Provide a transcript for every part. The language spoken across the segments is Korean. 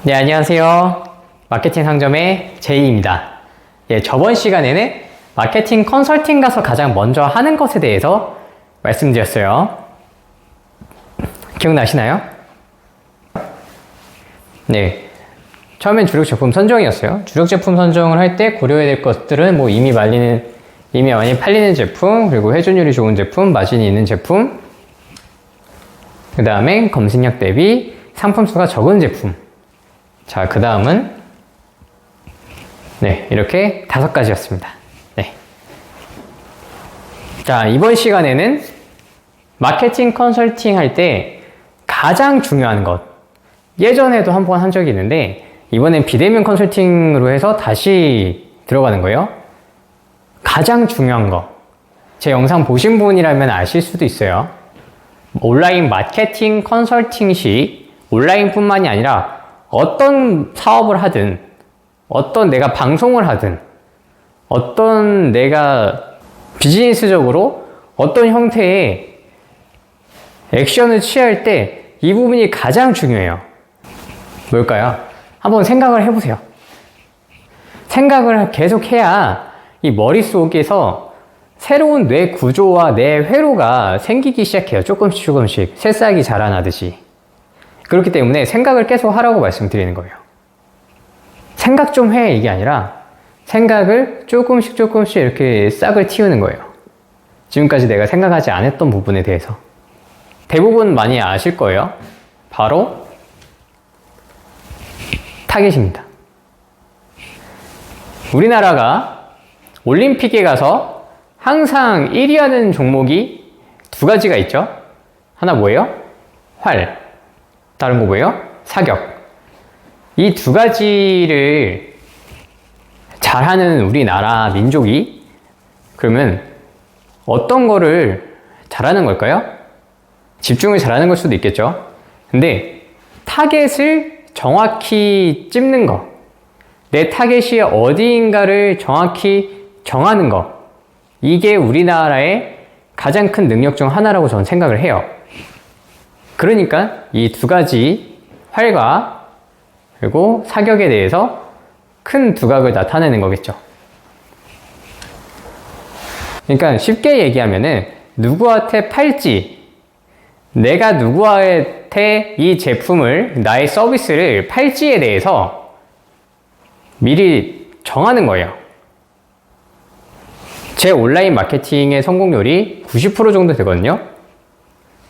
네, 안녕하세요. 마케팅 상점의 제이입니다. 예, 저번 시간에는 마케팅 컨설팅 가서 가장 먼저 하는 것에 대해서 말씀드렸어요. 기억나시나요? 네. 처음엔 주력 제품 선정이었어요. 주력 제품 선정을 할 때 고려해야 될 것들은 뭐 이미 많이 팔리는 제품, 그리고 회전율이 좋은 제품, 마진이 있는 제품, 그 다음에 검색력 대비 상품 수가 적은 제품. 자, 그 다음은 네, 이렇게 5가지였습니다. 네. 자, 이번 시간에는 마케팅 컨설팅 할 때 가장 중요한 것, 예전에도 한번 한 적이 있는데 이번엔 비대면 컨설팅으로 해서 다시 들어가는 거예요. 가장 중요한 거, 제 영상 보신 분이라면 아실 수도 있어요. 온라인 마케팅 컨설팅 시 온라인뿐만이 아니라 어떤 사업을 하든, 어떤 내가 방송을 하든, 어떤 내가 비즈니스적으로 어떤 형태의 액션을 취할 때 이 부분이 가장 중요해요. 뭘까요? 한번 생각을 해보세요. 생각을 계속 해야 이 머릿속에서 새로운 뇌 구조와 뇌 회로가 생기기 시작해요. 조금씩 새싹이 자라나듯이. 그렇기 때문에 생각을 계속 하라고 말씀드리는 거예요. 생각 좀 해, 이게 아니라 생각을 조금씩 이렇게 싹을 틔우는 거예요. 지금까지 내가 생각하지 않았던 부분에 대해서. 대부분 많이 아실 거예요. 바로 타겟입니다. 우리나라가 올림픽에 가서 항상 1위 하는 종목이 2가지가 있죠. 하나 뭐예요? 활. 다른 거 뭐예요? 사격. 이 2가지를 잘하는 우리나라 민족이 그러면 어떤 거를 잘하는 걸까요? 집중을 잘하는 걸 수도 있겠죠. 근데 타겟을 정확히 찝는 거, 내 타겟이 어디인가를 정확히 정하는 거, 이게 우리나라의 가장 큰 능력 중 하나라고 저는 생각을 해요. 그러니까 이 2가지 활과 그리고 사격에 대해서 큰 두각을 나타내는 거겠죠. 그러니까 쉽게 얘기하면은 누구한테 팔지, 내가 누구한테 이 제품을, 나의 서비스를 팔지에 대해서 미리 정하는 거예요. 제 온라인 마케팅의 성공률이 90% 정도 되거든요.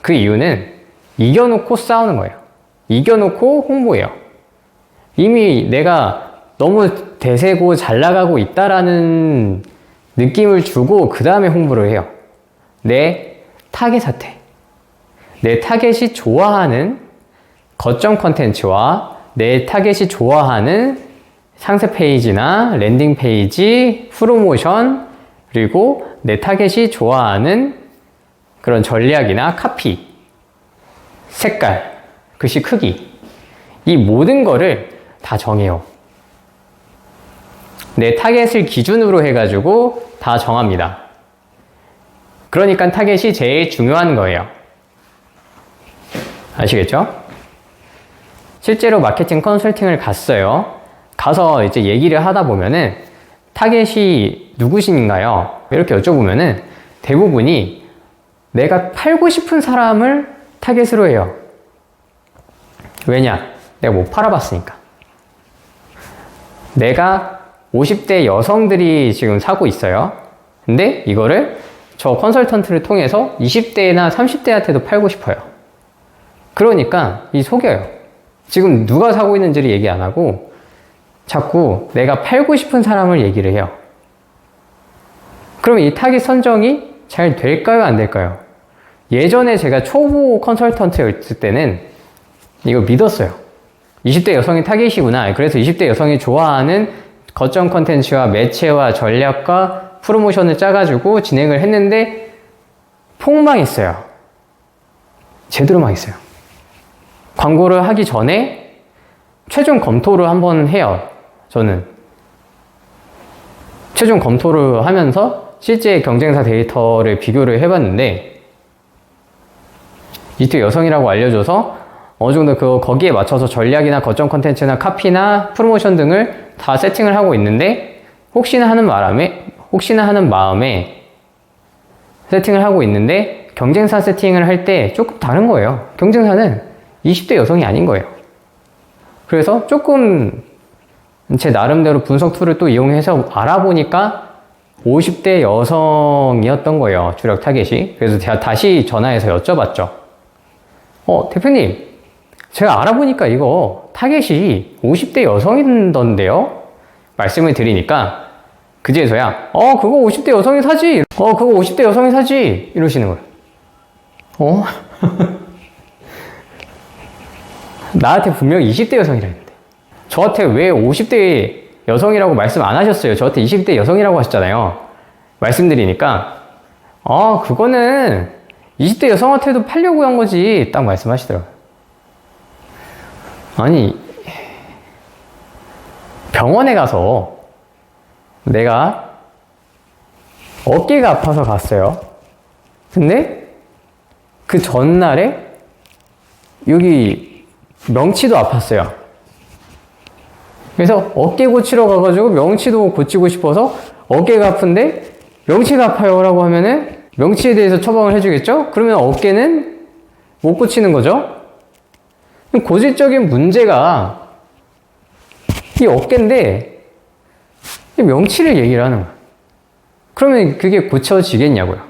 그 이유는 이겨놓고 싸우는 거예요. 이겨놓고 홍보해요. 이미 내가 너무 대세고 잘 나가고 있다라는 느낌을 주고 그 다음에 홍보를 해요. 내 타겟한테. 내 타겟이 좋아하는 거점 컨텐츠와 내 타겟이 좋아하는 상세 페이지나 랜딩 페이지, 프로모션, 그리고 내 타겟이 좋아하는 그런 전략이나 카피, 색깔, 글씨 크기, 이 모든 거를 다 정해요. 내 타겟을 기준으로 해가지고 다 정합니다. 그러니까 타겟이 제일 중요한 거예요. 아시겠죠? 실제로 마케팅 컨설팅을 갔어요. 가서 이제 얘기를 하다 보면은 타겟이 누구신가요? 이렇게 여쭤보면은 대부분이 내가 팔고 싶은 사람을 타겟으로 해요. 왜냐? 내가 못 팔아봤으니까. 내가 50대 여성들이 지금 사고 있어요. 근데 이거를 저 컨설턴트를 통해서 20대나 30대한테도 팔고 싶어요. 그러니까 속여요. 지금 누가 사고 있는지를 얘기 안 하고 자꾸 내가 팔고 싶은 사람을 얘기를 해요. 그럼 이 타깃 선정이 잘 될까요? 안 될까요? 예전에 제가 초보 컨설턴트였을 때는 이거 믿었어요. 20대 여성이 타깃이구나. 그래서 20대 여성이 좋아하는 거점 컨텐츠와 매체와 전략과 프로모션을 짜가지고 진행을 했는데 폭망했어요. 제대로 망했어요. 광고를 하기 전에 최종 검토를 한번 해요. 저는 최종 검토를 하면서 실제 경쟁사 데이터를 비교를 해봤는데 20대 여성이라고 알려줘서 어느 정도 거기에 맞춰서 전략이나 거점 컨텐츠나 카피나 프로모션 등을 다 세팅을 하고 있는데, 혹시나 하는 마음에 세팅을 하고 있는데, 경쟁사 세팅을 할 때 조금 다른 거예요. 경쟁사는 20대 여성이 아닌 거예요. 그래서 조금 제 나름대로 분석 툴을 또 이용해서 알아보니까 50대 여성이었던 거예요. 주력 타겟이. 그래서 제가 다시 전화해서 여쭤봤죠. 대표님, 제가 알아보니까 이거 타겟이 50대 여성이던데요? 말씀을 드리니까 그제서야 그거 50대 여성이 사지. 그거 50대 여성이 사지. 이러시는 거예요. 나한테 분명히 20대 여성이라 했는데 저한테 왜 50대 여성이라고 말씀 안 하셨어요? 저한테 20대 여성이라고 하셨잖아요. 말씀드리니까 그거는 20대 여성한테도 팔려고 한 거지. 딱 말씀하시더라고요. 아니, 병원에 가서 내가 어깨가 아파서 갔어요. 근데 그 전날에 여기 명치도 아팠어요. 그래서 어깨 고치러 가가지고 명치도 고치고 싶어서 어깨가 아픈데 명치가 아파요 라고 하면은 명치에 대해서 처방을 해주겠죠? 그러면 어깨는 못 고치는 거죠? 고질적인 문제가 이 어깨인데 이 명치를 얘기를 하는 거야. 그러면 그게 고쳐지겠냐고요.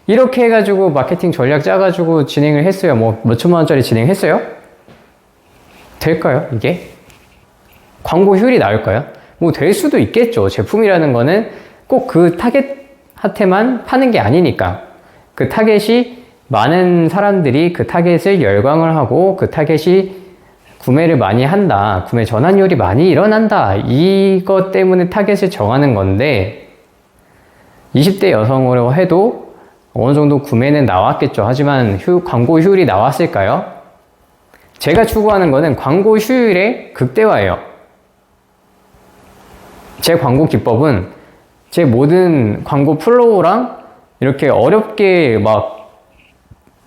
이렇게 해가지고 마케팅 전략 짜가지고 진행을 했어요. 뭐 몇천만 원짜리 진행했어요? 될까요? 이게? 광고 효율이 나올까요? 뭐 될 수도 있겠죠. 제품이라는 거는 꼭 그 타겟한테만 파는 게 아니니까. 그 타겟이 많은 사람들이 그 타겟을 열광을 하고 그 타겟이 구매를 많이 한다. 구매 전환율이 많이 일어난다. 이것 때문에 타겟을 정하는 건데 20대 여성으로 해도 어느 정도 구매는 나왔겠죠. 하지만 광고 효율이 나왔을까요? 제가 추구하는 거는 광고 효율의 극대화예요. 제 광고 기법은 제 모든 광고 플로우랑 이렇게 어렵게 막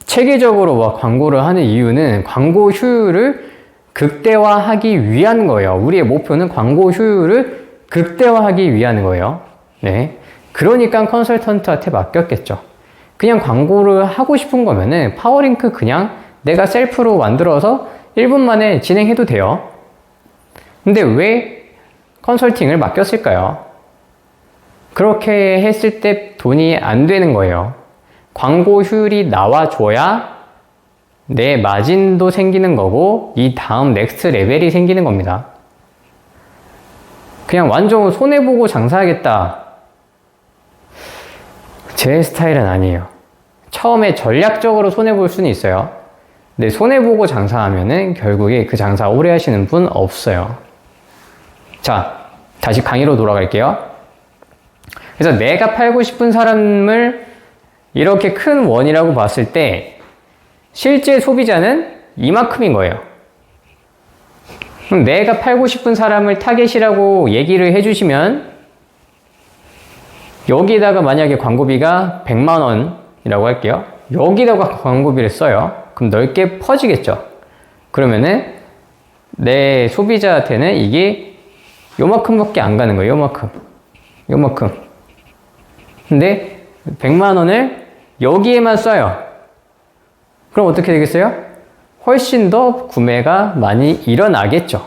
체계적으로 막 광고를 하는 이유는 광고 효율을 극대화하기 위한 거예요. 우리의 목표는 광고 효율을 극대화하기 위한 거예요. 네. 그러니까 컨설턴트한테 맡겼겠죠. 그냥 광고를 하고 싶은 거면은 파워링크 그냥 내가 셀프로 만들어서 1분 만에 진행해도 돼요. 근데 왜 컨설팅을 맡겼을까요? 그렇게 했을 때 돈이 안 되는 거예요. 광고 효율이 나와줘야 내 마진도 생기는 거고 이 다음 넥스트 레벨이 생기는 겁니다. 그냥 완전 손해보고 장사하겠다. 제 스타일은 아니에요. 처음에 전략적으로 손해볼 수는 있어요. 근데 손해보고 장사하면은 결국에 그 장사 오래 하시는 분 없어요. 자, 다시 강의로 돌아갈게요. 그래서 내가 팔고 싶은 사람을 이렇게 큰 원이라고 봤을 때 실제 소비자는 이만큼인 거예요. 그럼 내가 팔고 싶은 사람을 타겟이라고 얘기를 해주시면 여기다가 만약에 광고비가 100만 원이라고 할게요. 여기다가 광고비를 써요. 그럼 넓게 퍼지겠죠. 그러면은 내 소비자한테는 이게 요만큼밖에 안 가는 거예요. 요만큼. 근데 100만 원을 여기에만 써요. 그럼 어떻게 되겠어요? 훨씬 더 구매가 많이 일어나겠죠.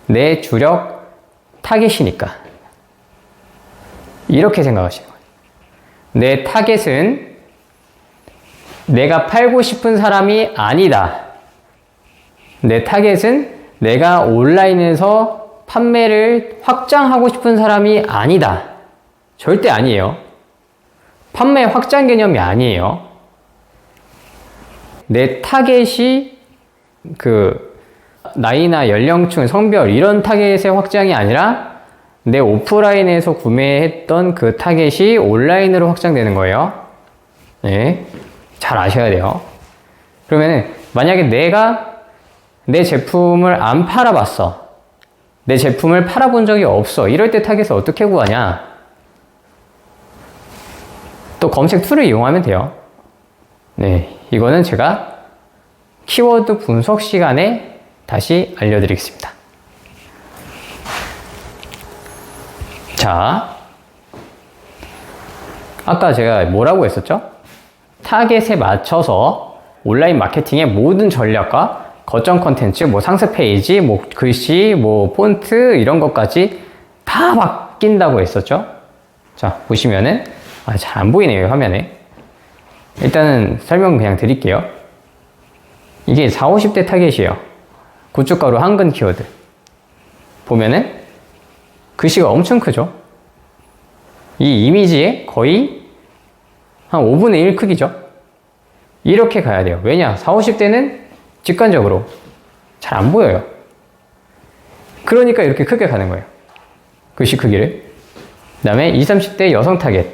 내 주력 타겟이니까. 이렇게 생각하시는 거예요. 내 타겟은 내가 팔고 싶은 사람이 아니다. 내 타겟은 내가 온라인에서 판매를 확장하고 싶은 사람이 아니다. 절대 아니에요. 판매 확장 개념이 아니에요. 내 타겟이 그 나이나 연령층, 성별 이런 타겟의 확장이 아니라 내 오프라인에서 구매했던 그 타겟이 온라인으로 확장되는 거예요. 네, 잘 아셔야 돼요. 그러면 만약에 내가 내 제품을 안 팔아봤어. 내 제품을 팔아본 적이 없어. 이럴 때 타겟을 어떻게 구하냐? 또 검색 툴을 이용하면 돼요. 네, 이거는 제가 키워드 분석 시간에 다시 알려드리겠습니다. 자, 아까 제가 뭐라고 했었죠? 타겟에 맞춰서 온라인 마케팅의 모든 전략과 거점 컨텐츠, 뭐 상세 페이지, 뭐 글씨, 뭐 폰트 이런 것까지 다 바뀐다고 했었죠? 자, 보시면은 잘 안 보이네요, 화면에. 일단은 설명 그냥 드릴게요. 이게 40, 50대 타겟이에요. 고춧가루 한근 키워드. 보면은 글씨가 엄청 크죠? 이 이미지의 거의 한 5분의 1 크기죠? 이렇게 가야 돼요. 왜냐? 40, 50대는 직관적으로 잘 안 보여요. 그러니까 이렇게 크게 가는 거예요. 글씨 크기를. 그 다음에 20, 30대 여성 타겟.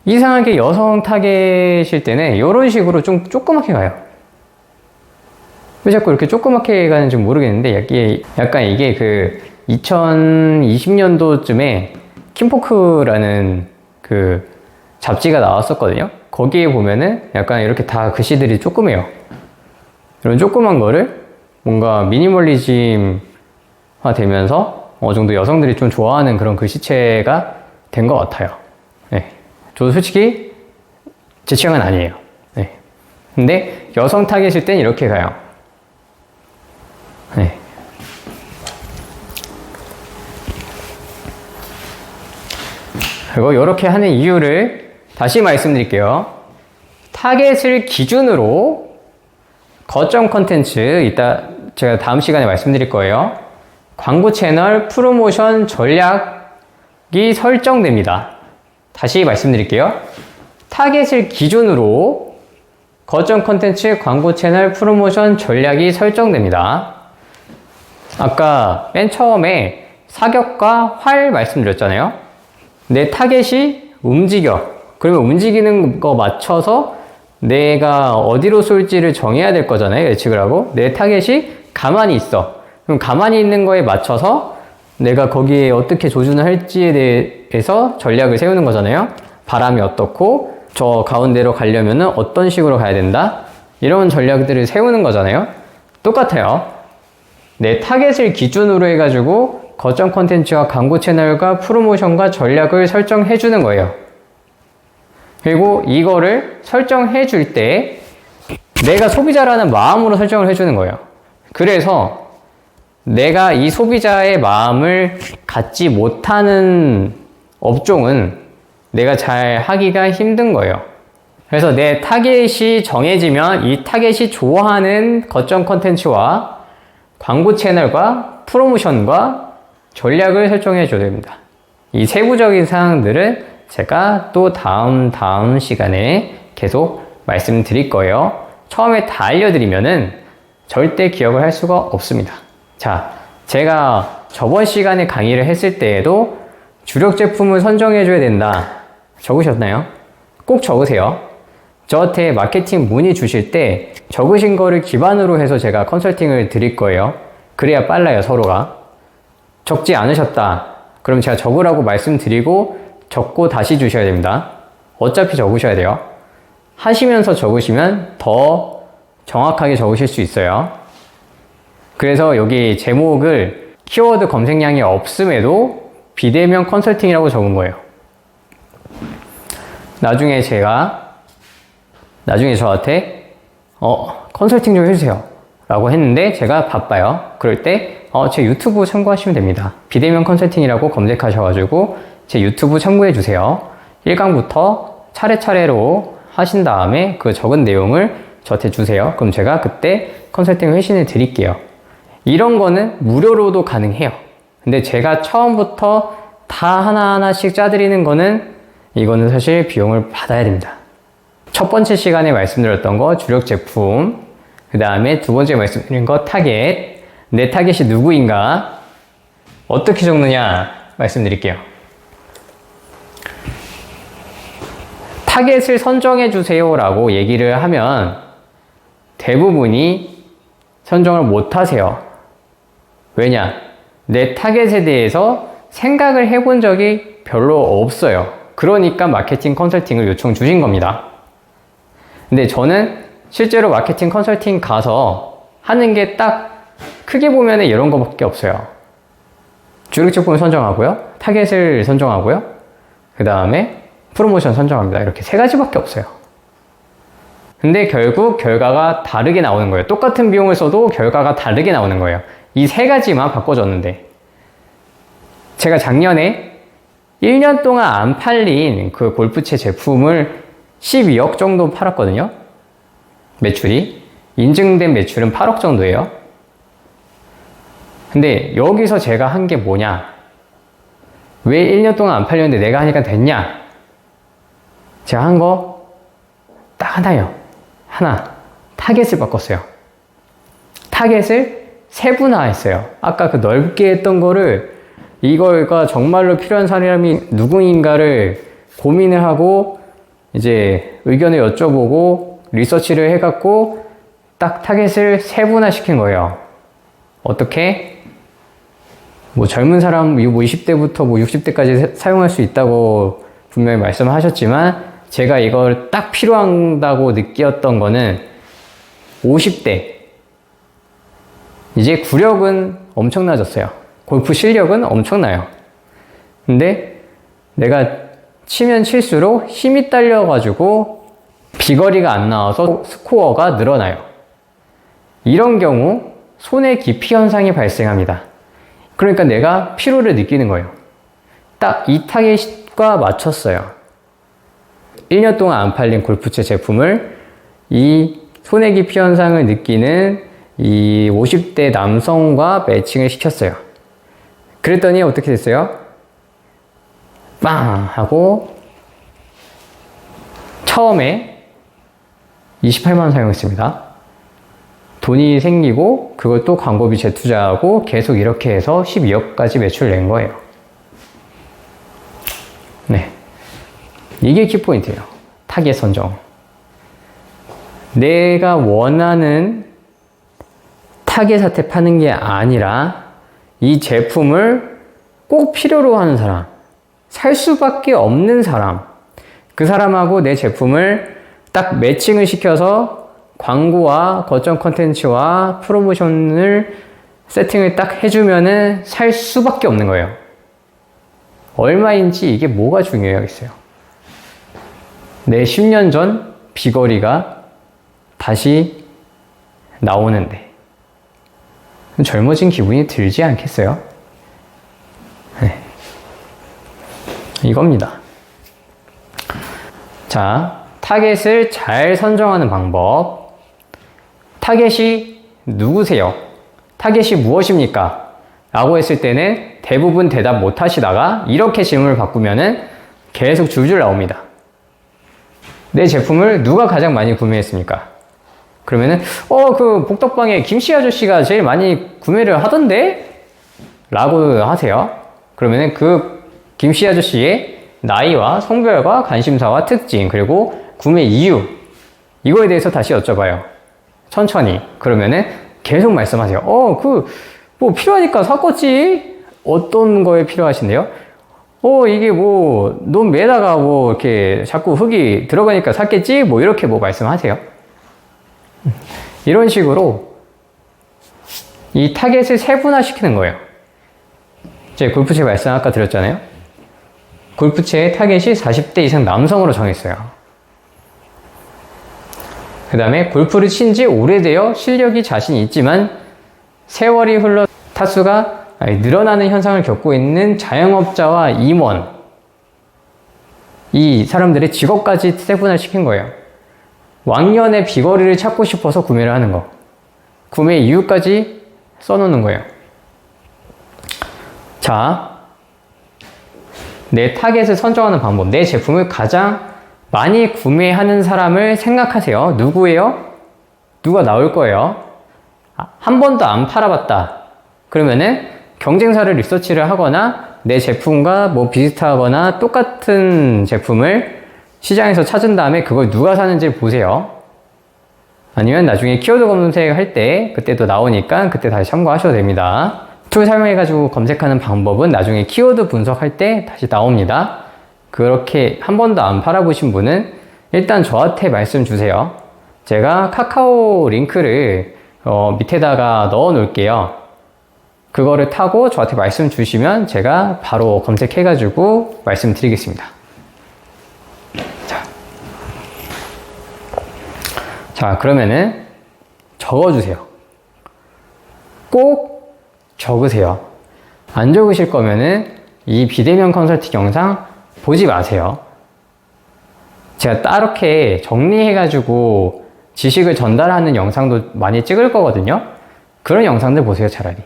이상하게 여성 타겟일 때는 이런 식으로 좀 조그맣게 가요. 왜 자꾸 이렇게 조그맣게 가는지 모르겠는데, 약간 이게 그 2020년도쯤에 킴포크라는 그 잡지가 나왔었거든요. 거기에 보면은 약간 이렇게 다 글씨들이 조그매요. 이런 조그만 거를 뭔가 미니멀리즘화 되면서 어느 정도 여성들이 좀 좋아하는 그런 글씨체가 된 것 같아요. 네. 저도 솔직히 제 취향은 아니에요. 네. 근데 여성 타겟일 땐 이렇게 가요. 네. 그리고 이렇게 하는 이유를 다시 말씀드릴게요. 타겟을 기준으로 거점 컨텐츠, 이따 제가 다음 시간에 말씀드릴 거예요. 광고 채널 프로모션 전략이 설정됩니다. 다시 말씀드릴게요. 타겟을 기준으로 거점 컨텐츠 광고 채널 프로모션 전략이 설정됩니다. 아까 맨 처음에 사격과 활 말씀드렸잖아요. 내 타겟이 움직여. 그러면 움직이는 거 맞춰서 내가 어디로 쏠지를 정해야 될 거잖아요. 예측을 하고. 내 타겟이 가만히 있어. 그럼 가만히 있는 거에 맞춰서 내가 거기에 어떻게 조준을 할지에 대해서 전략을 세우는 거잖아요. 바람이 어떻고 저 가운데로 가려면은 어떤 식으로 가야 된다. 이런 전략들을 세우는 거잖아요. 똑같아요. 내 타겟을 기준으로 해가지고 거점 컨텐츠와 광고 채널과 프로모션과 전략을 설정해 주는 거예요. 그리고 이거를 설정해 줄 때 내가 소비자라는 마음으로 설정을 해 주는 거예요. 그래서 내가 이 소비자의 마음을 갖지 못하는 업종은 내가 잘 하기가 힘든 거예요. 그래서 내 타겟이 정해지면 이 타겟이 좋아하는 거점 컨텐츠와 광고 채널과 프로모션과 전략을 설정해 줘야 됩니다. 이 세부적인 사항들은 제가 또 다음 시간에 계속 말씀드릴 거예요. 처음에 다 알려드리면은 절대 기억을 할 수가 없습니다. 자, 제가 저번 시간에 강의를 했을 때에도 주력 제품을 선정해 줘야 된다. 적으셨나요? 꼭 적으세요. 저한테 마케팅 문의 주실 때 적으신 거를 기반으로 해서 제가 컨설팅을 드릴 거예요. 그래야 빨라요, 서로가. 적지 않으셨다. 그럼 제가 적으라고 말씀드리고 적고 다시 주셔야 됩니다. 어차피 적으셔야 돼요. 하시면서 적으시면 더 정확하게 적으실 수 있어요. 그래서 여기 제목을 키워드 검색량이 없음에도 비대면 컨설팅이라고 적은 거예요. 나중에 저한테 컨설팅 좀 해주세요 라고 했는데 제가 바빠요. 그럴 때 제 유튜브 참고하시면 됩니다. 비대면 컨설팅이라고 검색하셔가지고 제 유튜브 참고해 주세요. 1강부터 차례차례로 하신 다음에 그 적은 내용을 저한테 주세요. 그럼 제가 그때 컨설팅 회신을 드릴게요. 이런 거는 무료로도 가능해요. 근데 제가 처음부터 다 하나하나씩 짜드리는 거는 이거는 사실 비용을 받아야 됩니다. 첫 번째 시간에 말씀드렸던 거 주력 제품, 그 다음에 두 번째 말씀드린 거 타겟, 내 타겟이 누구인가, 어떻게 적느냐 말씀드릴게요. 타겟을 선정해 주세요 라고 얘기를 하면 대부분이 선정을 못 하세요. 왜냐? 내 타겟에 대해서 생각을 해본 적이 별로 없어요. 그러니까 마케팅 컨설팅을 요청 주신 겁니다. 근데 저는 실제로 마케팅 컨설팅 가서 하는 게 딱 크게 보면 이런 거밖에 없어요. 주력 제품을 선정하고요, 타겟을 선정하고요, 그 다음에 프로모션 선정합니다. 이렇게 세 가지밖에 없어요. 근데 결국 결과가 다르게 나오는 거예요. 똑같은 비용을 써도 결과가 다르게 나오는 거예요. 이 세 가지만 바꿔줬는데, 제가 작년에 1년 동안 안 팔린 그 골프채 제품을 12억 정도 팔았거든요. 매출이. 인증된 매출은 8억 정도예요. 근데 여기서 제가 한 게 뭐냐? 왜 1년 동안 안 팔렸는데 내가 하니까 됐냐? 제가 한 거 딱 하나요. 하나. 타겟을 바꿨어요. 타겟을 세분화했어요. 아까 그 넓게 했던 거를, 이거가 정말로 필요한 사람이 누구인가를 고민을 하고 이제 의견을 여쭤보고 리서치를 해갖고 딱 타겟을 세분화시킨 거예요. 어떻게? 뭐 젊은 사람 뭐 20대부터 뭐 60대까지 사용할 수 있다고 분명히 말씀하셨지만, 제가 이걸 딱 필요하다고 느꼈던 거는 50대. 이제 구력은 엄청나졌어요. 골프 실력은 엄청나요. 근데 내가 치면 칠수록 힘이 딸려가지고 비거리가 안 나와서 스코어가 늘어나요. 이런 경우 손의 깊이 현상이 발생합니다. 그러니까 내가 피로를 느끼는 거예요. 딱 이 타겟과 맞췄어요. 1년 동안 안 팔린 골프채 제품을 이 손의 깊이 현상을 느끼는 이 50대 남성과 매칭을 시켰어요. 그랬더니 어떻게 됐어요? 빵! 하고 처음에 28만원 사용했습니다. 돈이 생기고 그걸 또 광고비 재투자하고 계속 이렇게 해서 12억까지 매출 낸 거예요. 네. 이게 키포인트예요. 타겟 선정. 내가 원하는 타겟한테 파는 게 아니라 이 제품을 꼭 필요로 하는 사람, 살 수밖에 없는 사람, 그 사람하고 내 제품을 딱 매칭을 시켜서 광고와 거점 컨텐츠와 프로모션을 세팅을 딱 해주면은 살 수밖에 없는 거예요. 얼마인지 이게 뭐가 중요하겠어요. 내 10년 전 비거리가 다시 나오는데 젊어진 기분이 들지 않겠어요? 네. 이겁니다. 자, 타겟을 잘 선정하는 방법. 타겟이 누구세요? 타겟이 무엇입니까? 라고 했을 때는 대부분 대답 못 하시다가 이렇게 질문을 바꾸면은 계속 줄줄 나옵니다. 내 제품을 누가 가장 많이 구매했습니까? 그러면은 그 복덕방에 김씨 아저씨가 제일 많이 구매를 하던데? 라고 하세요. 그러면은 그 김씨 아저씨의 나이와 성별과 관심사와 특징, 그리고 구매 이유, 이거에 대해서 다시 여쭤봐요. 천천히. 그러면은 계속 말씀하세요. 뭐 필요하니까 샀겠지? 어떤 거에 필요하신데요? 이게 뭐 논 매다가 뭐 이렇게 자꾸 흙이 들어가니까 샀겠지? 뭐 이렇게 뭐 말씀하세요. 이런 식으로 이 타겟을 세분화시키는 거예요. 제 골프채 말씀 아까 드렸잖아요. 골프채의 타겟이 40대 이상 남성으로 정했어요. 그 다음에 골프를 친 지 오래되어 실력이 자신이 있지만 세월이 흘러 타수가 늘어나는 현상을 겪고 있는 자영업자와 임원, 이 사람들의 직업까지 세분화시킨 거예요. 왕년의 비거리를 찾고 싶어서 구매를 하는 거, 구매 이유까지 써놓는 거예요. 자, 내 타겟을 선정하는 방법. 내 제품을 가장 많이 구매하는 사람을 생각하세요. 누구예요? 누가 나올 거예요? 한 번도 안 팔아봤다. 그러면은 경쟁사를 리서치를 하거나 내 제품과 뭐 비슷하거나 똑같은 제품을 시장에서 찾은 다음에 그걸 누가 사는지 보세요. 아니면 나중에 키워드 검색할 때 그때도 나오니까 그때 다시 참고하셔도 됩니다. 툴 사용해가지고 검색하는 방법은 나중에 키워드 분석할 때 다시 나옵니다. 그렇게 한 번도 안 팔아보신 분은 일단 저한테 말씀 주세요. 제가 카카오 링크를 밑에다가 넣어 놓을게요. 그거를 타고 저한테 말씀 주시면 제가 바로 검색해가지고 말씀드리겠습니다. 자, 그러면은 적어주세요. 꼭 적으세요. 안 적으실 거면은 이 비대면 컨설팅 영상 보지 마세요. 제가 따롭게 정리해가지고 지식을 전달하는 영상도 많이 찍을 거거든요. 그런 영상들 보세요, 차라리.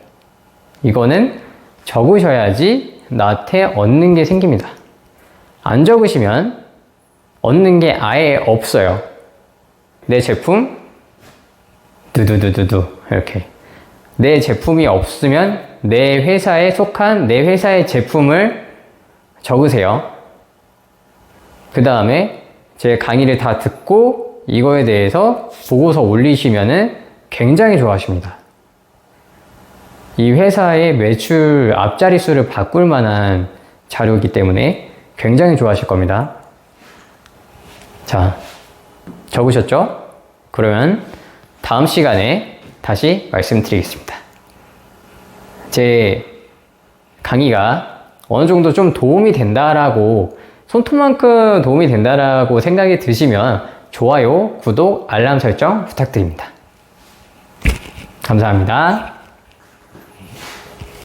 이거는 적으셔야지 나한테 얻는 게 생깁니다. 안 적으시면 얻는 게 아예 없어요. 내 제품 두두두두두 이렇게 내 제품이 없으면 내 회사에 속한 내 회사의 제품을 적으세요. 그 다음에 제 강의를 다 듣고 이거에 대해서 보고서 올리시면은 굉장히 좋아하십니다. 이 회사의 매출 앞자리 수를 바꿀 만한 자료이기 때문에 굉장히 좋아하실 겁니다. 자, 적으셨죠? 그러면 다음 시간에 다시 말씀드리겠습니다. 제 강의가 어느 정도 좀 도움이 된다라고, 손톱만큼 도움이 된다라고 생각이 드시면 좋아요, 구독, 알람 설정 부탁드립니다. 감사합니다.